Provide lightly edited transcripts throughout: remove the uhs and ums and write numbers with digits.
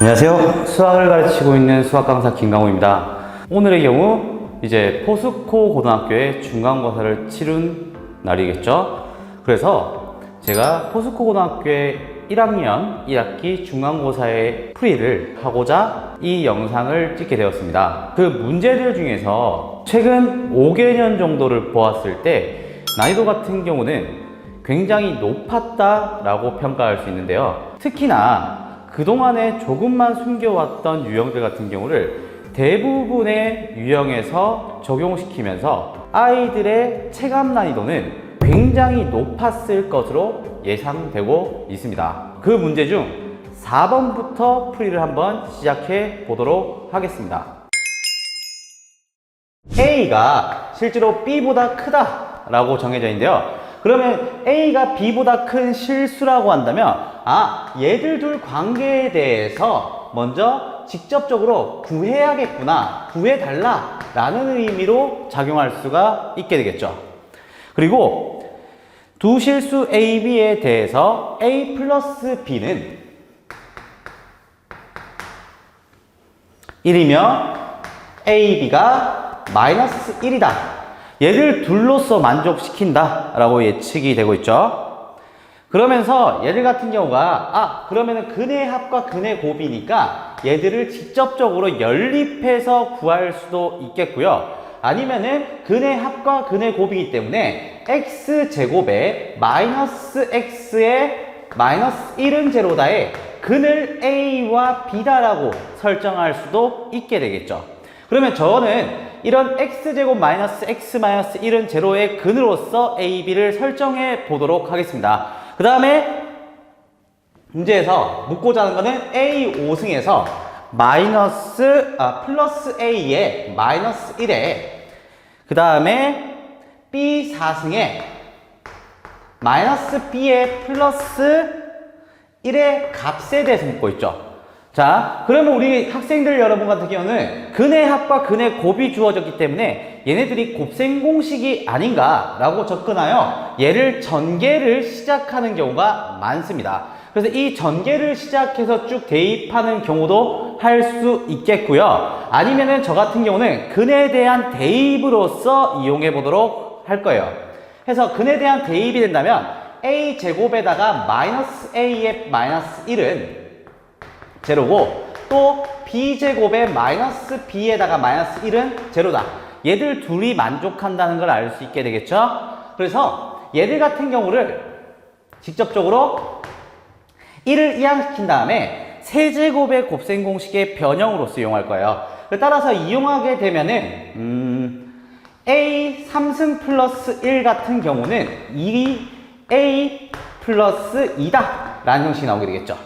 안녕하세요. 수학을 가르치고 있는 수학 강사 김강호입니다. 오늘의 경우 이제 포스코 고등학교의 중간고사를 치른 날이겠죠. 그래서 제가 포스코 고등학교의 1학년 1학기 중간고사의 풀이를 하고자 이 영상을 찍게 되었습니다. 그 문제들 중에서 최근 5개년 정도를 보았을 때 난이도 같은 경우는 굉장히 높았다라고 평가할 수 있는데요. 특히나 그동안에 조금만 숨겨왔던 유형들 같은 경우를 대부분의 유형에서 적용시키면서 아이들의 체감 난이도는 굉장히 높았을 것으로 예상되고 있습니다. 그 문제 중 4번부터 풀이를 한번 시작해 보도록 하겠습니다. A가 실제로 B보다 크다라고 정해져 있는데요. 그러면 A가 B보다 큰 실수라고 한다면 얘들 둘 관계에 대해서 먼저 직접적으로 구해야겠구나, 구해달라 라는 의미로 작용할 수가 있게 되겠죠. 그리고 두 실수 A, B에 대해서 A 플러스 B는 1이며 A, B가 마이너스 1이다. 얘를 둘로서 만족시킨다 라고 예측이 되고 있죠. 그러면서 얘들 같은 경우가 그러면은 근의 합과 근의 곱이니까 얘들을 직접적으로 연립해서 구할 수도 있겠고요. 아니면은 근의 합과 근의 곱이기 때문에 x제곱에 마이너스 x에 마이너스 1은 제로다에 근을 a와 b다라고 설정할 수도 있게 되겠죠. 그러면 저는 이런 x제곱 마이너스 x 마이너스 1은 제로의 근으로서 a, b를 설정해 보도록 하겠습니다. 그 다음에 문제에서 묻고자 하는 거는 a 5승에서 플러스 a에 마이너스 1에 그 다음에 b 4승에 마이너스 b에 플러스 1의 값에 대해서 묻고 있죠. 자, 그러면 우리 학생들 여러분 같은 경우는 근의 합과 근의 곱이 주어졌기 때문에 얘네들이 곱셈 공식이 아닌가 라고 접근하여 얘를 전개를 시작하는 경우가 많습니다. 그래서 이 전개를 시작해서 쭉 대입하는 경우도 할 수 있겠고요. 아니면은 저 같은 경우는 근에 대한 대입으로서 이용해 보도록 할 거예요. 해서 근에 대한 대입이 된다면 a 제곱에다가 마이너스 a의 마이너스 1은 제로고 또 b제곱에 마이너스 b에다가 마이너스 1은 제로다. 얘들 둘이 만족한다는 걸 알 수 있게 되겠죠. 그래서 얘들 같은 경우를 직접적으로 1을 이항시킨 다음에 세제곱의 곱셈 공식의 변형으로서 이용할 거예요. 따라서 이용하게 되면은 a 3승 플러스 1 같은 경우는 2a 플러스 2다 라는 형식이 나오게 되겠죠.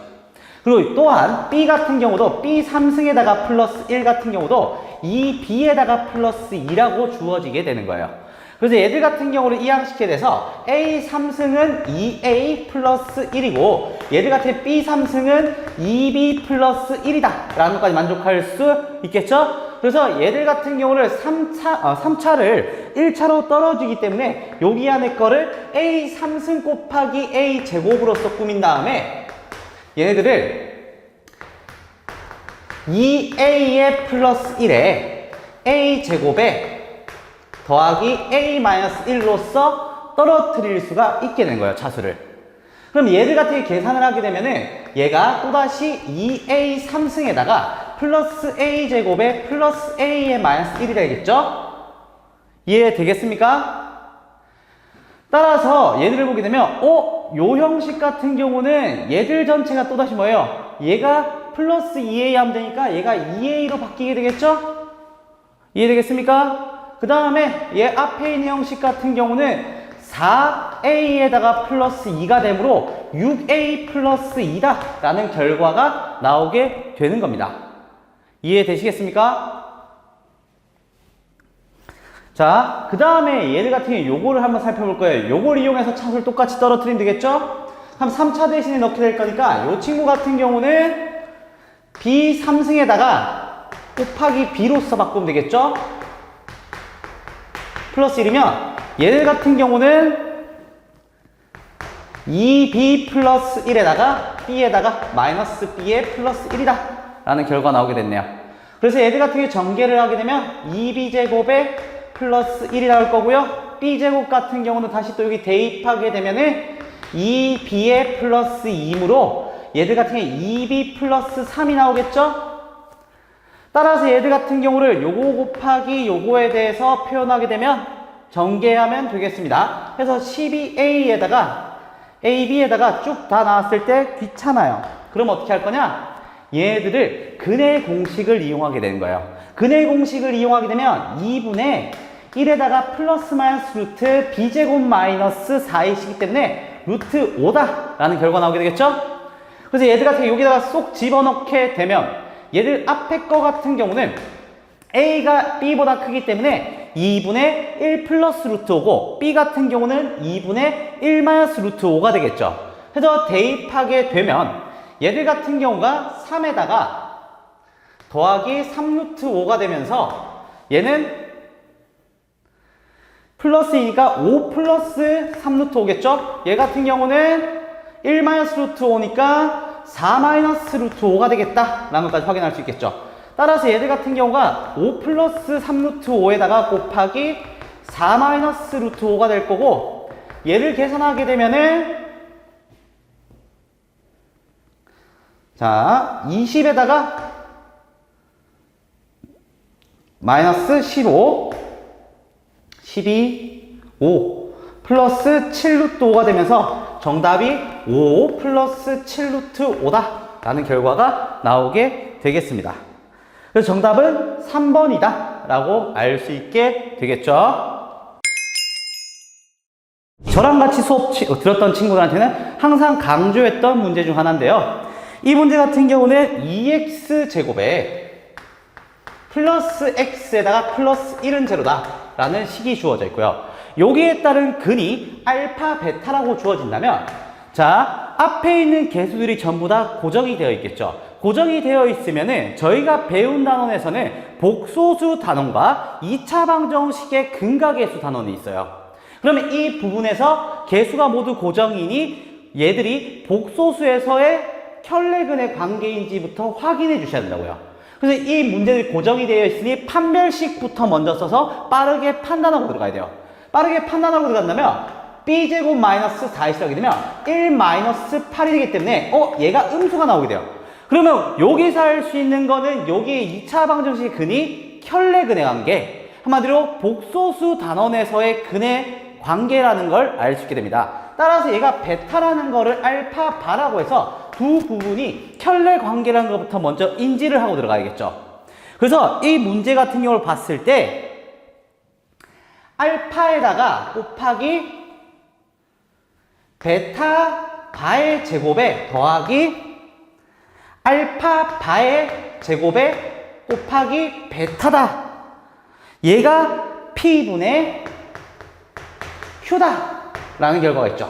그리고 또한 B 같은 경우도 B 3승에다가 플러스 1 같은 경우도 2B에다가 플러스 2라고 주어지게 되는 거예요. 그래서 얘들 같은 경우를 이항시키게 돼서 A 3승은 2A 플러스 1이고 얘들 같은 B 3승은 2B 플러스 1이다 라는 것까지 만족할 수 있겠죠? 그래서 얘들 같은 경우를 3차를 1차로 떨어지기 때문에 여기 안에 거를 A 3승 곱하기 A 제곱으로서 꾸민 다음에 얘네들을 2a의 플러스 1에 a 제곱에 더하기 a 마이너스 1로서 떨어뜨릴 수가 있게 되는 거예요, 차수를. 그럼 얘들 같은 계산을 하게 되면은 얘가 또다시 2a 3승에다가 플러스 a 제곱에 플러스 a의 마이너스 1이 되겠죠? 이해되겠습니까? 따라서 얘들을 보게 되면 요 형식 같은 경우는 얘들 전체가 또다시 뭐예요? 얘가 플러스 2a 하면 되니까 얘가 2a로 바뀌게 되겠죠? 이해되겠습니까? 그 다음에 얘 앞에 있는 형식 같은 경우는 4a에다가 플러스 2가 되므로 6a 플러스 2다 라는 결과가 나오게 되는 겁니다. 이해되시겠습니까? 자, 그 다음에 얘들 같은 경우 요거를 한번 살펴볼 거예요. 요걸 이용해서 차수를 똑같이 떨어뜨리면 되겠죠? 그럼 3차 대신에 넣게 될 거니까 요 친구 같은 경우는 B 3승에다가 곱하기 B로서 바꾸면 되겠죠? 플러스 1이면 얘들 같은 경우는 2B 플러스 1에다가 B에다가 마이너스 B에 플러스 1이다 라는 결과가 나오게 됐네요. 그래서 얘들 같은 경우에 전개를 하게 되면 2b제곱에 플러스 1이 나올 거고요. b제곱 같은 경우는 다시 또 여기 대입하게 되면은 2b에 플러스 2이므로 얘들 같은 경우에 2b 플러스 3이 나오겠죠? 따라서 얘들 같은 경우를 요거 곱하기 요거에 대해서 표현하게 되면 전개하면 되겠습니다. 그래서 12a에다가 ab에다가 쭉 다 나왔을 때 귀찮아요. 그럼 어떻게 할 거냐? 얘들을 근의 공식을 이용하게 되는 거예요. 근의 공식을 이용하게 되면 2분의 1에다가 플러스 마이너스 루트 b제곱 마이너스 4이시기 때문에 루트 5다 라는 결과가 나오게 되겠죠? 그래서 얘들 같은 경우 여기다가 쏙 집어넣게 되면 얘들 앞에 거 같은 경우는 a가 b보다 크기 때문에 2분의 1 플러스 루트 5고 b 같은 경우는 2분의 1 마이너스 루트 5가 되겠죠. 그래서 대입하게 되면 얘들 같은 경우가 3에다가 더하기 3 루트 5가 되면서 얘는 플러스이니까 5 플러스 3 루트 5겠죠? 얘 같은 경우는 1 마이너스 루트 5니까 4 마이너스 루트 5가 되겠다 라는 것까지 확인할 수 있겠죠. 따라서 얘들 같은 경우가 5 플러스 3 루트 5에다가 곱하기 4 마이너스 루트 5가 될 거고 얘를 계산하게 되면은 자 20에다가 마이너스 15 12 5 플러스 7 루트 5가 되면서 정답이 5 플러스 7 루트 5다 라는 결과가 나오게 되겠습니다. 그래서 정답은 3번이다 라고 알 수 있게 되겠죠. 저랑 같이 수업 들었던 친구들한테는 항상 강조했던 문제 중 하나인데요. 이 문제 같은 경우는 2x제곱에 플러스 x에다가 플러스 1은 제로다 라는 식이 주어져 있고요. 여기에 따른 근이 알파, 베타라고 주어진다면 자, 앞에 있는 개수들이 전부 다 고정이 되어 있겠죠. 고정이 되어 있으면은 저희가 배운 단원에서는 복소수 단원과 2차 방정식의 근가계수 단원이 있어요. 그러면 이 부분에서 개수가 모두 고정이니 얘들이 복소수에서의 켤레근의 관계인지부터 확인해 주셔야 된다고요. 그래서 이 문제들이 고정이 되어 있으니 판별식부터 먼저 써서 빠르게 판단하고 들어가야 돼요. 빠르게 판단하고 들어간다면 b제곱 마이너스 4이 시작이 되면 1 마이너스 8이 되기 때문에 얘가 음수가 나오게 돼요. 그러면 여기서 할 수 있는 거는 여기에 2차 방정식의 근이 켤레근의 관계, 한마디로 복소수 단원에서의 근의 관계라는 걸 알 수 있게 됩니다. 따라서 얘가 베타라는 거를 알파, 바라고 해서 두 부분이 켤레 관계라는 것부터 먼저 인지를 하고 들어가야겠죠. 그래서 이 문제 같은 경우를 봤을 때 알파에다가 곱하기 베타 바의 제곱에 더하기 알파 바의 제곱에 곱하기 베타다. 얘가 P분의 Q다 라는 결과가 있죠.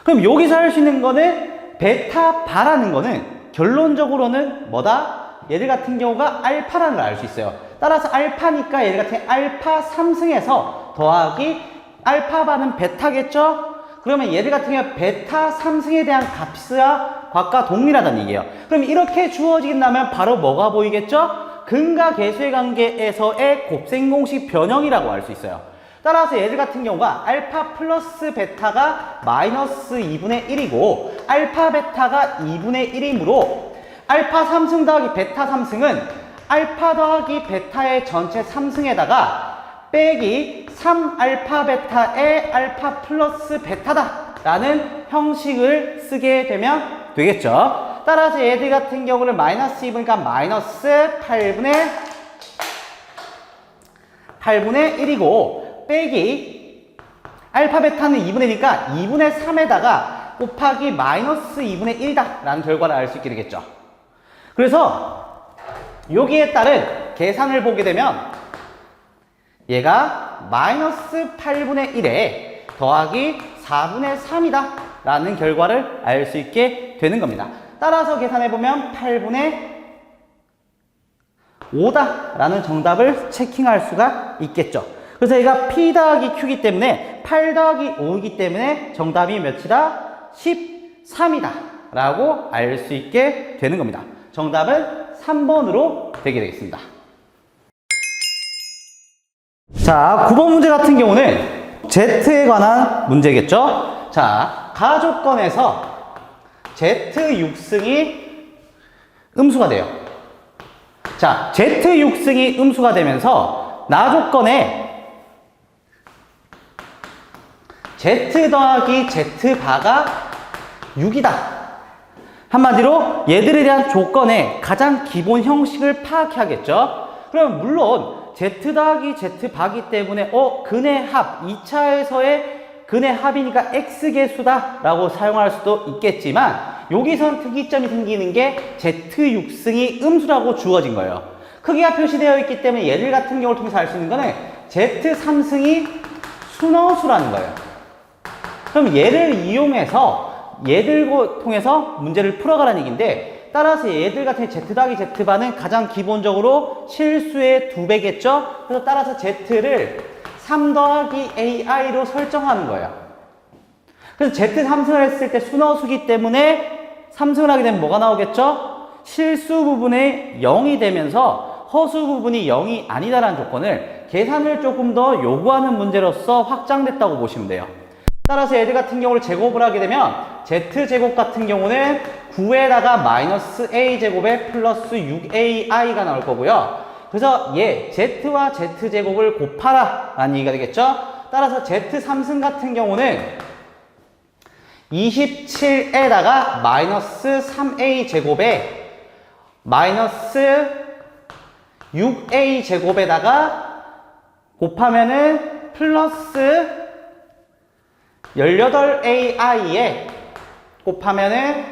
그럼 여기서 할 수 있는 거는 베타 바라는 거는 결론적으로는 뭐다? 얘들 같은 경우가 알파라는 걸 알 수 있어요. 따라서 알파니까 얘들 같은 알파 3승에서 더하기 알파 바는 베타겠죠? 그러면 얘들 같은 경우 베타 3승에 대한 값과 값과 동일하다는 얘기예요. 그럼 이렇게 주어진다면 바로 뭐가 보이겠죠? 근과 계수의 관계에서의 곱셈공식 변형이라고 할 수 있어요. 따라서 얘들 같은 경우가 알파 플러스 베타가 마이너스 2분의 1이고 알파 베타가 2분의 1이므로 알파 3승 더하기 베타 3승은 알파 더하기 베타의 전체 3승에다가 빼기 3알파 베타의 알파 플러스 베타다 라는 형식을 쓰게 되면 되겠죠. 따라서 얘들 같은 경우는 마이너스 2분이니까 마이너스 8분의 1이고 빼기 알파 베타는 2분의 1이니까 2분의 3에다가 곱하기 마이너스 2분의 1이다 라는 결과를 알 수 있게 되겠죠. 그래서 여기에 따른 계산을 보게 되면 얘가 마이너스 8분의 1에 더하기 4분의 3이다 라는 결과를 알 수 있게 되는 겁니다. 따라서 계산해보면 8분의 5다 라는 정답을 체킹할 수가 있겠죠. 그래서 얘가 P 더하기 Q이기 때문에 8 더하기 5이기 때문에 정답이 몇이다? 13이다 라고 알 수 있게 되는 겁니다. 정답은 3번으로 되게 되겠습니다. 자, 9번 문제 같은 경우는 Z에 관한 문제겠죠? 자, 가조건에서 Z6승이 음수가 돼요. 자, Z6승이 음수가 되면서 나조건에 Z 더하기 Z바가 6이다. 한마디로 얘들에 대한 조건의 가장 기본 형식을 파악해야겠죠? 그럼 물론 Z 더하기 Z바기 때문에 근의 합, 2차에서의 근의 합이니까 X개수다 라고 사용할 수도 있겠지만 여기선 특이점이 생기는 게 Z6승이 음수라고 주어진 거예요. 크기가 표시되어 있기 때문에 얘들 같은 경우를 통해서 알 수 있는 거는 Z3승이 순허수라는 거예요. 그럼 얘를 이용해서 얘들 통해서 문제를 풀어가라는 얘기인데, 따라서 얘들 같은 Z 더하기 Z바는 가장 기본적으로 실수의 2배겠죠? 그래서 따라서 Z를 3 더하기 AI로 설정하는 거예요. 그래서 Z3승을 했을 때 순허수기 때문에 3승을 하게 되면 뭐가 나오겠죠? 실수 부분에 0이 되면서 허수 부분이 0이 아니다라는 조건을 계산을 조금 더 요구하는 문제로서 확장됐다고 보시면 돼요. 따라서 얘들 같은 경우를 제곱을 하게 되면 Z제곱 같은 경우는 9에다가 마이너스 A제곱에 플러스 6AI가 나올 거고요. 그래서 얘 Z와 Z제곱을 곱하라 라는 얘기가 되겠죠. 따라서 Z3승 같은 경우는 27에다가 마이너스 3A제곱에 마이너스 6A제곱에다가 곱하면은 플러스 18AI에 곱하면은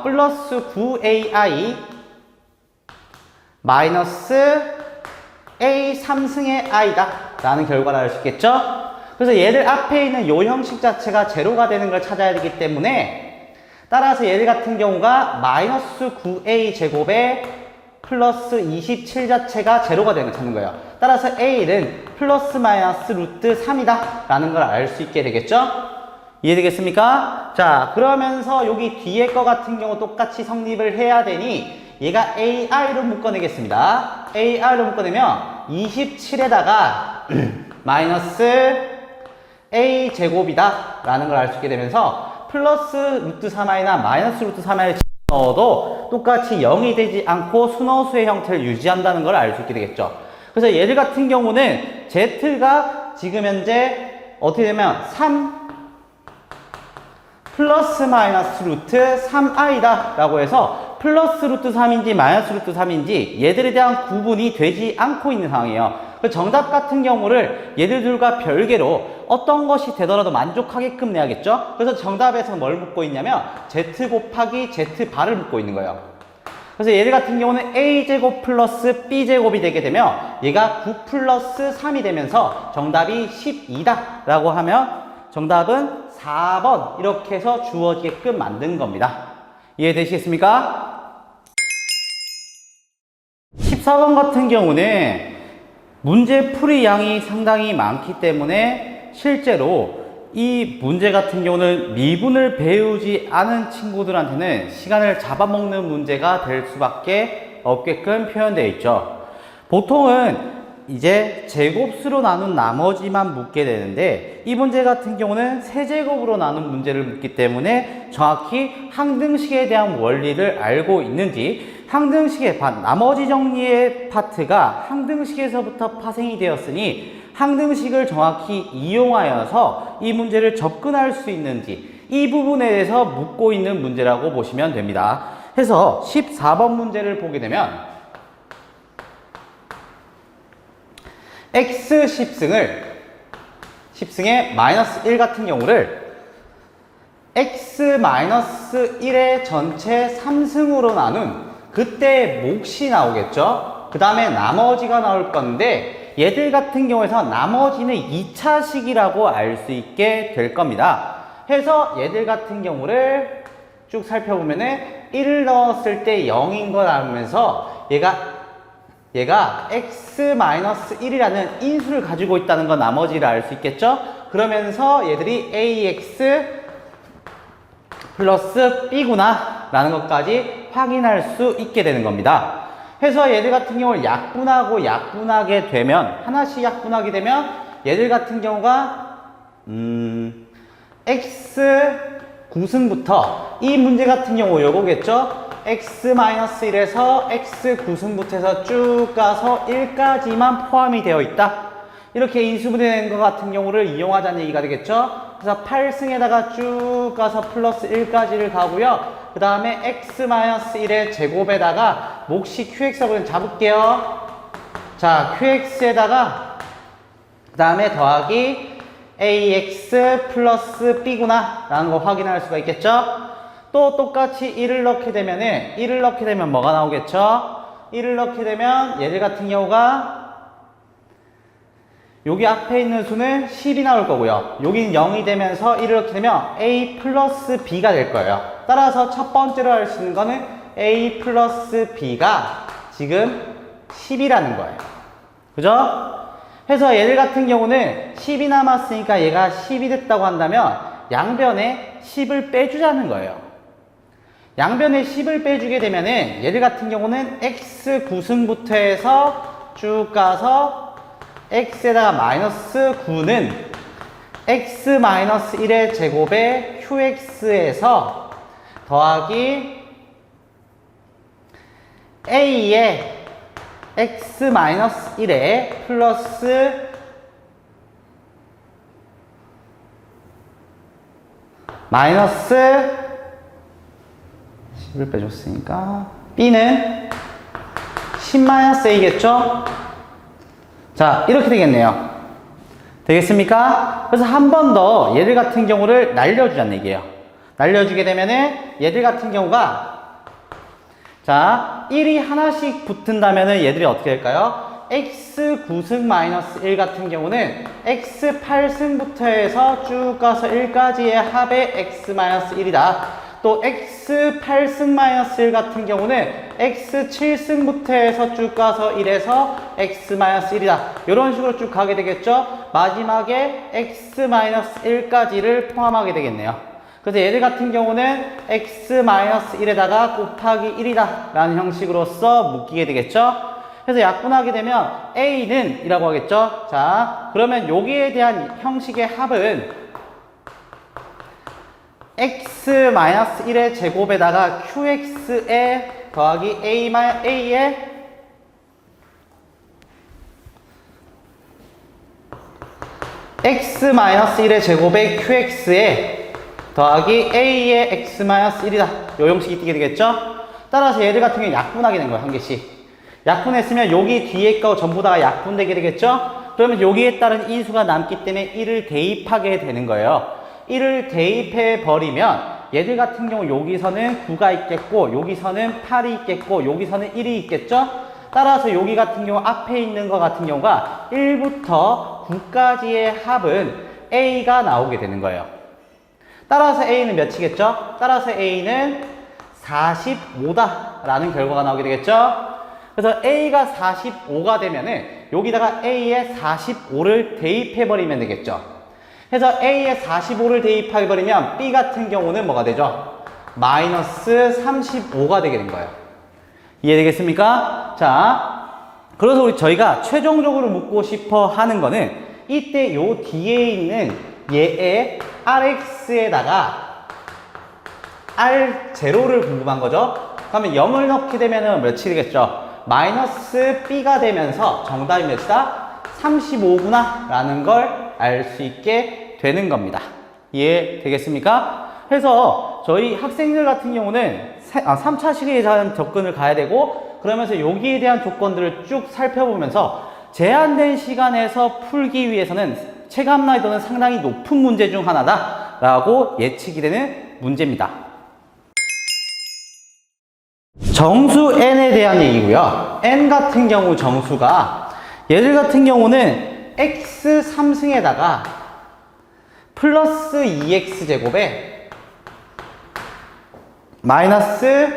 플러스 9AI 마이너스 A3승의 I다 라는 결과를 알 수 있겠죠? 그래서 얘들 앞에 있는 요 형식 자체가 제로가 되는 걸 찾아야 되기 때문에 따라서 얘들 같은 경우가 마이너스 9A 제곱에 플러스 27 자체가 제로가 되는 걸 찾는 거예요. 따라서 A는 플러스 마이너스 루트 3이다 라는 걸 알 수 있게 되겠죠? 이해되겠습니까? 자, 그러면서 여기 뒤에 거 같은 경우 똑같이 성립을 해야 되니 얘가 AI로 묶어내겠습니다. AI로 묶어내면 27에다가 마이너스 A제곱이다 라는 걸 알 수 있게 되면서 플러스 루트 3i나 마이너스 루트 3i를 넣어도 똑같이 0이 되지 않고 순허수의 형태를 유지한다는 걸 알 수 있게 되겠죠. 그래서 얘들 같은 경우는 Z가 지금 현재 어떻게 되면 3 플러스 마이너스 루트 3i다 라고 해서 플러스 루트 3인지 마이너스 루트 3인지 얘들에 대한 구분이 되지 않고 있는 상황이에요. 그 정답 같은 경우를 얘들 둘과 별개로 어떤 것이 되더라도 만족하게끔 내야겠죠. 그래서 정답에서 뭘 묻고 있냐면 Z 곱하기 Z바를 묻고 있는 거예요. 그래서 얘들 같은 경우는 A제곱 플러스 B제곱이 되게 되면 얘가 9 플러스 3이 되면서 정답이 12다 라고 하면 정답은 4번 이렇게 해서 주어지게끔 만든 겁니다. 이해되시겠습니까? 14번 같은 경우는 문제 풀이 양이 상당히 많기 때문에 실제로 이 문제 같은 경우는 미분을 배우지 않은 친구들한테는 시간을 잡아먹는 문제가 될 수밖에 없게끔 표현되어 있죠. 보통은 이제 제곱수로 나눈 나머지만 묻게 되는데 이 문제 같은 경우는 세제곱으로 나눈 문제를 묻기 때문에 정확히 항등식에 대한 원리를 알고 있는지, 항등식의 나머지 정리의 파트가 항등식에서부터 파생이 되었으니 항등식을 정확히 이용하여서 이 문제를 접근할 수 있는지 이 부분에 대해서 묻고 있는 문제라고 보시면 됩니다. 해서 14번 문제를 보게 되면 X 10승에 마이너스 1 같은 경우를 X 마이너스 1의 전체 3승으로 나눈 그때 몫이 나오겠죠. 그 다음에 나머지가 나올 건데 얘들 같은 경우에서 나머지는 2차식이라고 알 수 있게 될 겁니다. 해서 얘들 같은 경우를 쭉 살펴보면은 1을 넣었을 때 0인 걸 알면서 얘가 x-1이라는 인수를 가지고 있다는 건 나머지를 알 수 있겠죠? 그러면서 얘들이 ax 플러스 b구나 라는 것까지 확인할 수 있게 되는 겁니다. 해서 얘들 같은 경우를 약분하게 되면, 하나씩 약분하게 되면 얘들 같은 경우가 x 9승부터, 이 문제 같은 경우 요거겠죠? x-1에서 x 9승부터 해서 쭉 가서 1까지만 포함이 되어 있다. 이렇게 인수분해된 것 같은 경우를 이용하자는 얘기가 되겠죠? 그래서 8승에다가 쭉 가서 플러스 1까지를 가고요. 그 다음에 x-1의 제곱에다가 몫이 qx하고 잡을게요. 자, qx에다가 그 다음에 더하기 ax 플러스 b구나 라는 거 확인할 수가 있겠죠? 또 똑같이 1을 넣게 되면 뭐가 나오겠죠? 1을 넣게 되면 얘들 같은 경우가 여기 앞에 있는 수는 10이 나올 거고요. 여기는 0이 되면서 1을 넣게 되면 a 플러스 b가 될 거예요. 따라서 첫 번째로 할 수 있는 거는 a 플러스 b가 지금 10이라는 거예요. 그죠? 해서 얘들 같은 경우는 10이 남았으니까 얘가 10이 됐다고 한다면 양변에 10을 빼주자는 거예요. 양변에 10을 빼주게 되면은 얘들 같은 경우는 x 9승부터 해서 쭉 가서 x에다가 마이너스 9는 x-1의 제곱에 qx에서 더하기 a의 x-1에 플러스 마이너스 10을 빼줬으니까 b는 10-a겠죠? 자, 이렇게 되겠네요. 되겠습니까? 그래서 한 번 더 얘들 같은 경우를 날려주자는 얘기예요. 날려주게 되면은 얘들 같은 경우가 자, 1이 하나씩 붙은다면은 얘들이 어떻게 될까요? x 9승 마이너스 1 같은 경우는 x 8승부터 해서 쭉 가서 1까지의 합의 x 마이너스 1이다. 또 x 8승 마이너스 1 같은 경우는 x 7승부터 해서 쭉 가서 1에서 x 마이너스 1이다. 이런 식으로 쭉 가게 되겠죠? 마지막에 x 마이너스 1까지를 포함하게 되겠네요. 그래서 얘들 같은 경우는 x 마이너스 1에다가 곱하기 1이다 라는 형식으로서 묶이게 되겠죠? 그래서 약분하게 되면 a는 이라고 하겠죠? 자, 그러면 여기에 대한 형식의 합은 x-1의 제곱에다가 qx에 더하기 a의 x-1의 제곱에 qx에 더하기 a의 x-1이다. 요 형식이 뜨게 되겠죠? 따라서 얘들 같은 경우는 약분하게 된 거예요. 한 개씩. 약분했으면 여기 뒤에 거 전부 다가 약분되게 되겠죠? 그러면 여기에 따른 인수가 남기 때문에 1을 대입하게 되는 거예요. 1을 대입해 버리면 얘들 같은 경우 여기서는 9가 있겠고 여기서는 8이 있겠고 여기서는 1이 있겠죠? 따라서 여기 같은 경우 앞에 있는 것 같은 경우가 1부터 9까지의 합은 a가 나오게 되는 거예요. 따라서 a는 몇이겠죠? 따라서 a는 45다 라는 결과가 나오게 되겠죠? 그래서 a가 45가 되면은 여기다가 a에 45를 대입해 버리면 되겠죠? 그래서 a에 45를 대입해 버리면 b 같은 경우는 뭐가 되죠? 마이너스 35가 되게 된 거예요. 이해되겠습니까? 자, 그래서 저희가 최종적으로 묻고 싶어 하는 거는 이때 요 뒤에 있는 얘의 rx에다가 r0를 궁금한 거죠. 그러면 0을 넣게 되면 몇이 되겠죠? 마이너스 b가 되면서 정답이 몇이다? 35구나 라는 걸 알 수 있게 되는 겁니다. 이해되겠습니까? 그래서 저희 학생들 같은 경우는 3차 시기에 대한 접근을 가야 되고 그러면서 여기에 대한 조건들을 쭉 살펴보면서 제한된 시간에서 풀기 위해서는 체감 난이도는 상당히 높은 문제 중 하나다 라고 예측이 되는 문제입니다. 정수 n에 대한 얘기고요. n 같은 경우 정수가 얘들 같은 경우는 x 3승에다가 플러스 2x 제곱에 마이너스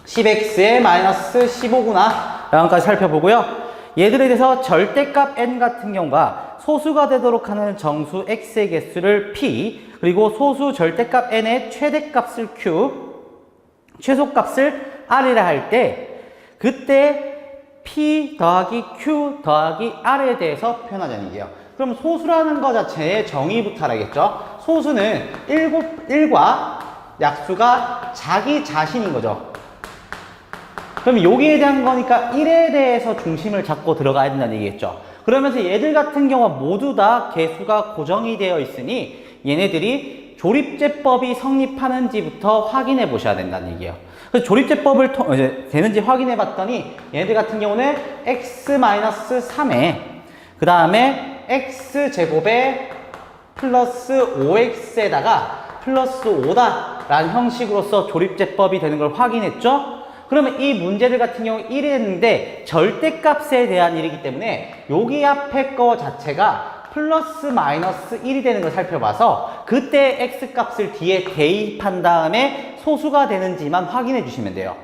10x에 마이너스 15구나 라는까지 살펴보고요. 얘들에 대해서 절대값 n 같은 경우가 소수가 되도록 하는 정수 x의 개수를 p 그리고 소수 절대값 n의 최대값을 q 최소값을 R이라 할 때 그때 P 더하기 Q 더하기 R에 대해서 표현하자는 얘기예요. 그럼 소수라는 거 자체의 정의부터 알아야겠죠? 소수는 1과 약수가 자기 자신인 거죠. 그럼 여기에 대한 거니까 1에 대해서 중심을 잡고 들어가야 된다는 얘기겠죠. 그러면서 얘들 같은 경우 모두 다 개수가 고정이 되어 있으니 얘네들이 조립제법이 성립하는지부터 확인해 보셔야 된다는 얘기예요. 그래서 조립제법을 이제 되는지 확인해 봤더니 얘네들 같은 경우는 x-3에 그 다음에 x제곱에 플러스 5x에다가 플러스 5다 라는 형식으로서 조립제법이 되는 걸 확인했죠. 그러면 이 문제들 같은 경우 1이 했는데 절대값에 대한 일이기 때문에 여기 앞에 거 자체가 플러스 마이너스 1이 되는 걸 살펴봐서 그때 x값을 뒤에 대입한 다음에 소수가 되는지만 확인해 주시면 돼요.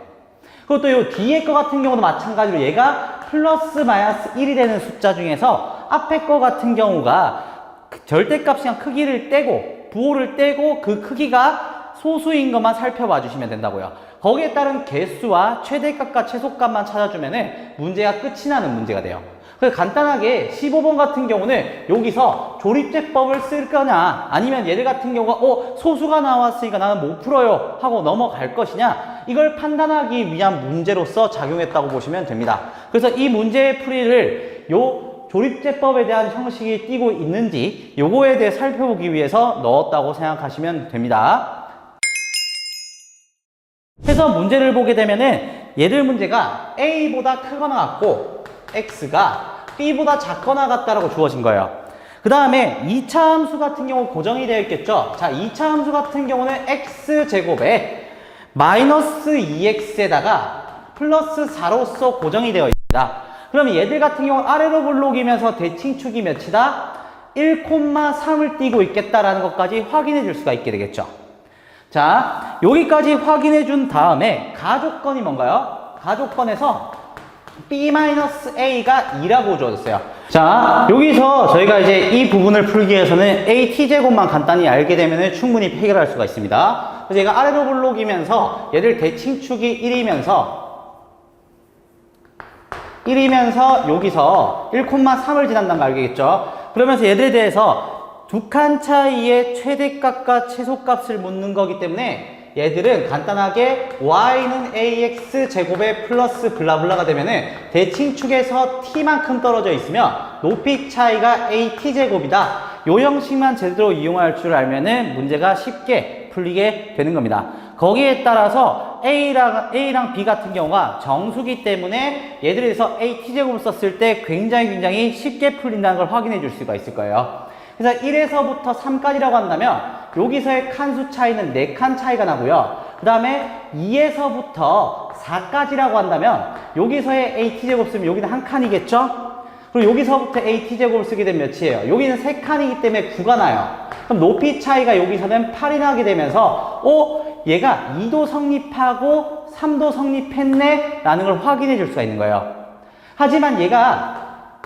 그리고 또 이 뒤에 거 같은 경우도 마찬가지로 얘가 플러스 마이너스 1이 되는 숫자 중에서 앞에 거 같은 경우가 절대값이랑 크기를 떼고 부호를 떼고 그 크기가 소수인 것만 살펴봐 주시면 된다고요. 거기에 따른 개수와 최대값과 최소값만 찾아주면 문제가 끝이 나는 문제가 돼요. 그래서 간단하게 15번 같은 경우는 여기서 조립제법을 쓸 거냐 아니면 얘들 같은 경우가 소수가 나왔으니까 나는 못 풀어요 하고 넘어갈 것이냐 이걸 판단하기 위한 문제로서 작용했다고 보시면 됩니다. 그래서 이 문제의 풀이를 조립제법에 대한 형식이 띄고 있는지 요거에 대해 살펴보기 위해서 넣었다고 생각하시면 됩니다. 해서 문제를 보게 되면은 얘들 문제가 A보다 크거나 같고 X가 B보다 작거나 같다라고 주어진 거예요. 그 다음에 2차 함수 같은 경우 고정이 되어 있겠죠. 자, 2차 함수 같은 경우는 X제곱에 마이너스 2X에다가 플러스 4로서 고정이 되어 있습니다. 그러면 얘들 같은 경우 아래로 볼록이면서 대칭축이 몇이다? 1,3을 띄고 있겠다라는 것까지 확인해 줄 수가 있게 되겠죠. 자, 여기까지 확인해 준 다음에 가조건이 뭔가요? 가조건에서 B-A가 2라고 주어졌어요. 자, 여기서 저희가 이제 이 부분을 풀기 위해서는 AT제곱만 간단히 알게 되면 충분히 해결할 수가 있습니다. 그래서 얘가 아래로 볼록이면서 얘들 대칭축이 1이면서 여기서 1,3을 지난다는 거 알겠죠? 그러면서 얘들에 대해서 두 칸 차이의 최대값과 최소값을 묻는 거기 때문에 얘들은 간단하게 y는 ax 제곱에 플러스 블라블라가 되면은 대칭축에서 t만큼 떨어져 있으면 높이 차이가 at 제곱이다. 요 형식만 제대로 이용할 줄 알면은 문제가 쉽게 풀리게 되는 겁니다. 거기에 따라서 A랑 B 같은 경우가 정수기 때문에 얘들에 대해서 AT제곱을 썼을 때 굉장히 쉽게 풀린다는 걸 확인해 줄 수가 있을 거예요. 그래서 1에서부터 3까지라고 한다면 여기서의 칸수 차이는 4칸 차이가 나고요. 그 다음에 2에서부터 4까지라고 한다면 여기서의 AT제곱 쓰면 여기는 한 칸이겠죠? 그리고 여기서부터 AT제곱을 쓰게 되면 몇이에요? 여기는 3칸이기 때문에 9가 나요. 그럼 높이 차이가 여기서는 8이 나게 되면서 얘가 2도 성립하고 3도 성립했네 라는 걸 확인해 줄 수가 있는 거예요. 하지만 얘가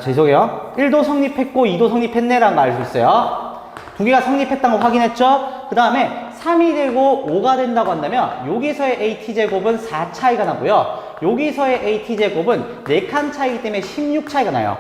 죄송해요. 1도 성립했고 2도 성립했네 라는 걸 알 수 있어요. 두 개가 성립했다는 걸 확인했죠? 그 다음에 3이 되고 5가 된다고 한다면 여기서의 AT제곱은 4 차이가 나고요. 여기서의 AT제곱은 4칸 차이기 때문에 16 차이가 나요.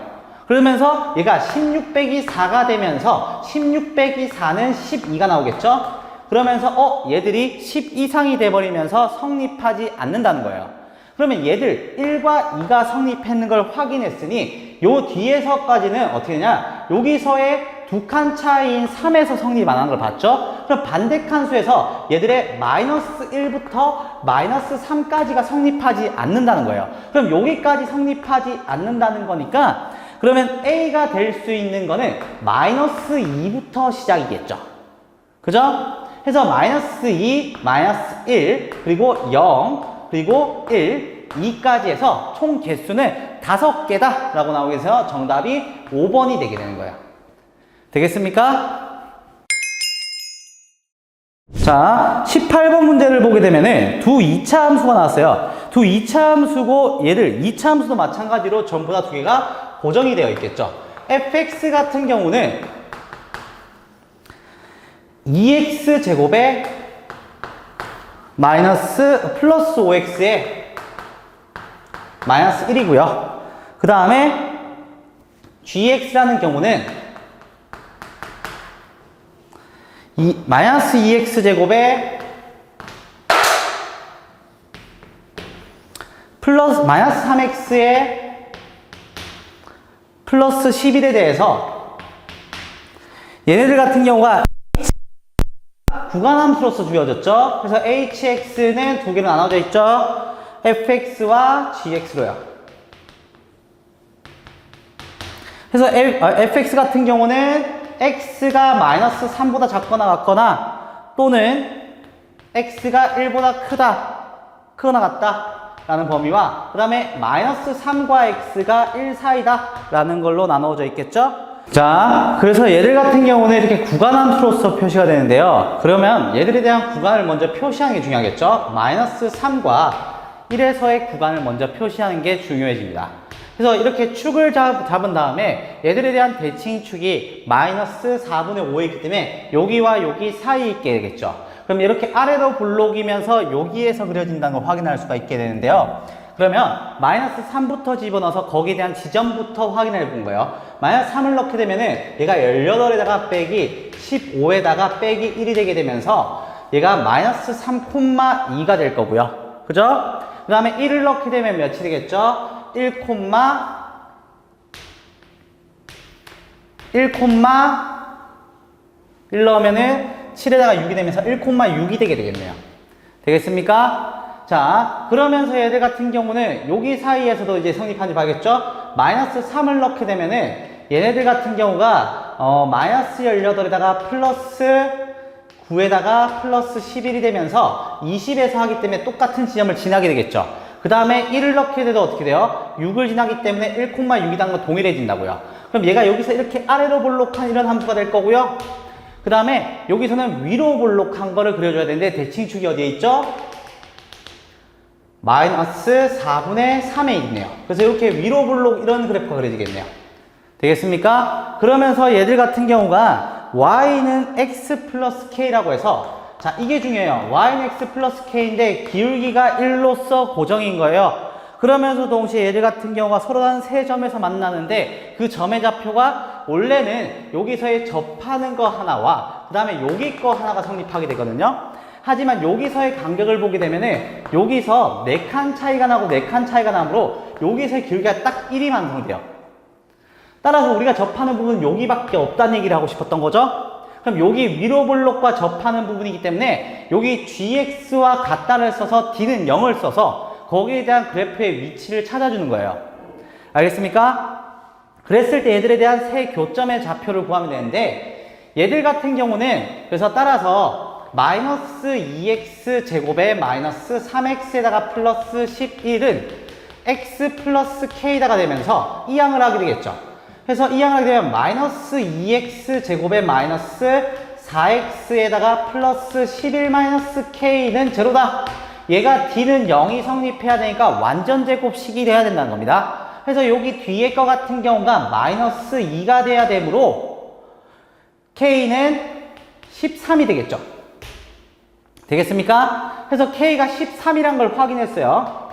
그러면서 얘가 16 빼기 4가 되면서 16 빼기 4는 12가 나오겠죠? 그러면서 얘들이 10 이상이 돼버리면서 성립하지 않는다는 거예요. 그러면 얘들 1과 2가 성립했는 걸 확인했으니 요 뒤에서까지는 어떻게 되냐? 여기서의 두 칸 차이인 3에서 성립 안 한 걸 봤죠? 그럼 반대 칸수에서 얘들의 마이너스 1부터 마이너스 3까지가 성립하지 않는다는 거예요. 그럼 여기까지 성립하지 않는다는 거니까 그러면 A가 될 수 있는 거는 마이너스 2부터 시작이겠죠. 그죠? 해서 마이너스 2, 마이너스 1, 그리고 0, 그리고 1, 2까지 해서 총 개수는 5개다 라고 나오게 해서 정답이 5번이 되게 되는 거예요. 되겠습니까? 자, 18번 문제를 보게 되면은 두 2차 함수가 나왔어요. 두 2차 함수고 얘들 2차 함수도 마찬가지로 전부 다 두 개가 고정이 되어 있겠죠. fx 같은 경우는 2x 제곱에 마이너스 플러스 5x에 마이너스 1이고요. 그 다음에 gx라는 경우는 마이너스 2x 제곱에 플러스 마이너스 3x에 플러스 11에 대해서 얘네들 같은 경우가 구간함수로서 주어졌죠. 그래서 hx는 두 개로 나눠져 있죠. fx와 gx로요. 그래서 fx 같은 경우는 x가 마이너스 3보다 작거나 같거나 또는 x가 1보다 크거나 같다 라는 범위와 그 다음에 마이너스 3과 x가 1 사이다 라는 걸로 나누어져 있겠죠. 자, 그래서 얘들 같은 경우는 이렇게 구간함수로서 표시가 되는데요. 그러면 얘들에 대한 구간을 먼저 표시하는 게 중요하겠죠. 마이너스 3과 1에서의 구간을 먼저 표시하는 게 중요해집니다. 그래서 이렇게 축을 잡은 다음에 얘들에 대한 대칭 축이 마이너스 4분의 5에 있기 때문에 여기와 여기 사이에 있게 되겠죠. 그럼 이렇게 아래로 볼록이면서 여기에서 그려진다는 걸 확인할 수가 있게 되는데요. 그러면 마이너스 3부터 집어넣어서 거기에 대한 지점부터 확인해 본 거예요. 마이너스 3을 넣게 되면은 얘가 18에다가 빼기 15에다가 빼기 1이 되게 되면서 얘가 마이너스 3,2가 될 거고요. 그죠? 그 다음에 1을 넣게 되면 몇이 되겠죠? 1, 1 넣으면은 7에다가 6이 되면서 1,6이 되게 되겠네요. 되겠습니까? 자, 그러면서 얘들 같은 경우는 여기 사이에서도 이제 성립하는지 봐야겠죠? 마이너스 3을 넣게 되면은 얘네들 같은 경우가 마이너스 18에다가 플러스 9에다가 플러스 11이 되면서 20에서 하기 때문에 똑같은 지점을 지나게 되겠죠. 그 다음에 1을 넣게 돼도 어떻게 돼요? 6을 지나기 때문에 1,6이라는 건 동일해진다고요. 그럼 얘가 여기서 이렇게 아래로 볼록한 이런 함수가 될 거고요. 그 다음에 여기서는 위로 볼록한 거를 그려줘야 되는데 대칭축이 어디에 있죠? 마이너스 4분의 3에 있네요. 그래서 이렇게 위로 볼록 이런 그래프가 그려지겠네요. 되겠습니까? 그러면서 얘들 같은 경우가 y는 x 플러스 k라고 해서 자, 이게 중요해요. y는 x 플러스 k인데 기울기가 1로서 고정인 거예요. 그러면서 동시에 얘들 같은 경우가 서로 한 세 점에서 만나는데 그 점의 좌표가 원래는 여기서의 접하는 거 하나와 그 다음에 여기 거 하나가 성립하게 되거든요. 하지만 여기서의 간격을 보게 되면은 여기서 4칸 차이가 나고 4칸 차이가 나므로 여기서의 길이가 딱 1이 완성돼요. 따라서 우리가 접하는 부분은 여기밖에 없다는 얘기를 하고 싶었던 거죠. 그럼 여기 위로 볼록과 접하는 부분이기 때문에 여기 gx와 같다를 써서 d는 0을 써서 거기에 대한 그래프의 위치를 찾아주는 거예요. 알겠습니까? 그랬을 때 얘들에 대한 세 교점의 좌표를 구하면 되는데 얘들 같은 경우는 그래서 따라서 마이너스 2x 제곱에 마이너스 3x에다가 플러스 11은 x 플러스 k다가 되면서 이항을 하게 되겠죠. 그래서 이항을 하게 되면 마이너스 2x 제곱에 마이너스 4x에다가 플러스 11 마이너스 k는 제로다. 얘가 d는 0이 성립해야 되니까 완전 제곱식이 돼야 된다는 겁니다. 그래서 여기 뒤에 거 같은 경우가 마이너스 2가 돼야 되므로 k는 13이 되겠죠. 되겠습니까? 그래서 k가 13이란 걸 확인했어요.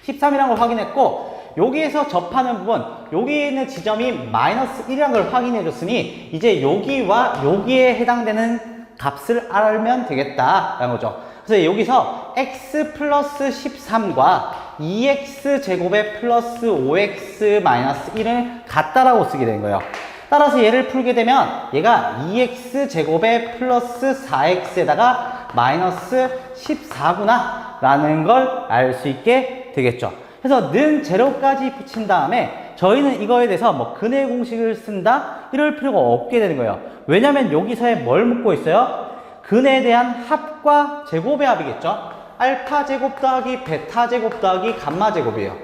13이란 걸 확인했고 여기에서 접하는 부분, 여기 있는 지점이 마이너스 1이라는 걸 확인해 줬으니 이제 여기와 여기에 해당되는 값을 알면 되겠다라는 거죠. 그래서 여기서 x 플러스 13과 2x 제곱에 플러스 5x 마이너스 1을 같다라고 쓰게 된 거예요. 따라서 얘를 풀게 되면 얘가 2x 제곱에 플러스 4x에다가 마이너스 14구나 라는 걸 알 수 있게 되겠죠. 그래서 는 제로까지 붙인 다음에 저희는 이거에 대해서 뭐 근의 공식을 쓴다 이럴 필요가 없게 되는 거예요. 왜냐면 여기서에 뭘 묻고 있어요? 근에 대한 합과 제곱의 합이겠죠. 알파 제곱 더하기 베타 제곱 더하기 감마 제곱이에요.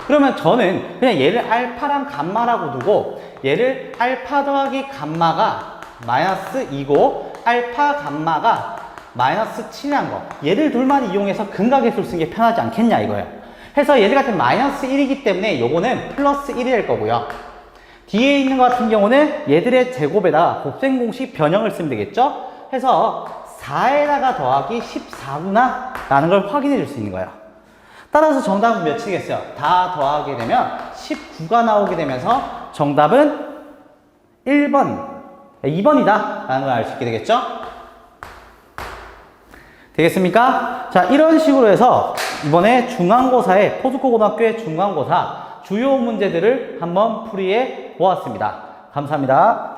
그러면 저는 그냥 얘를 알파랑 감마라고 두고 얘를 알파 더하기 감마가 마이너스 2고 알파 감마가 마이너스 7이란 거, 얘를 둘만 이용해서 근각의 수를 쓰는 게 편하지 않겠냐 이거예요. 해서 얘들 같은 마이너스 1이기 때문에 요거는 플러스 1이 될 거고요. 뒤에 있는 것 같은 경우는 얘들의 제곱에다가 곱셈 공식 변형을 쓰면 되겠죠. 해서 4에다가 더하기 14구나 라는 걸 확인해 줄 수 있는 거예요. 따라서 정답은 몇이겠어요? 다 더하게 되면 19가 나오게 되면서 정답은 1번, 2번이다 라는 걸 알 수 있게 되겠죠? 되겠습니까? 자, 이런 식으로 해서 이번에 중간고사의 포스코고등학교의 중간고사 주요 문제들을 한번 풀이해 보았습니다. 감사합니다.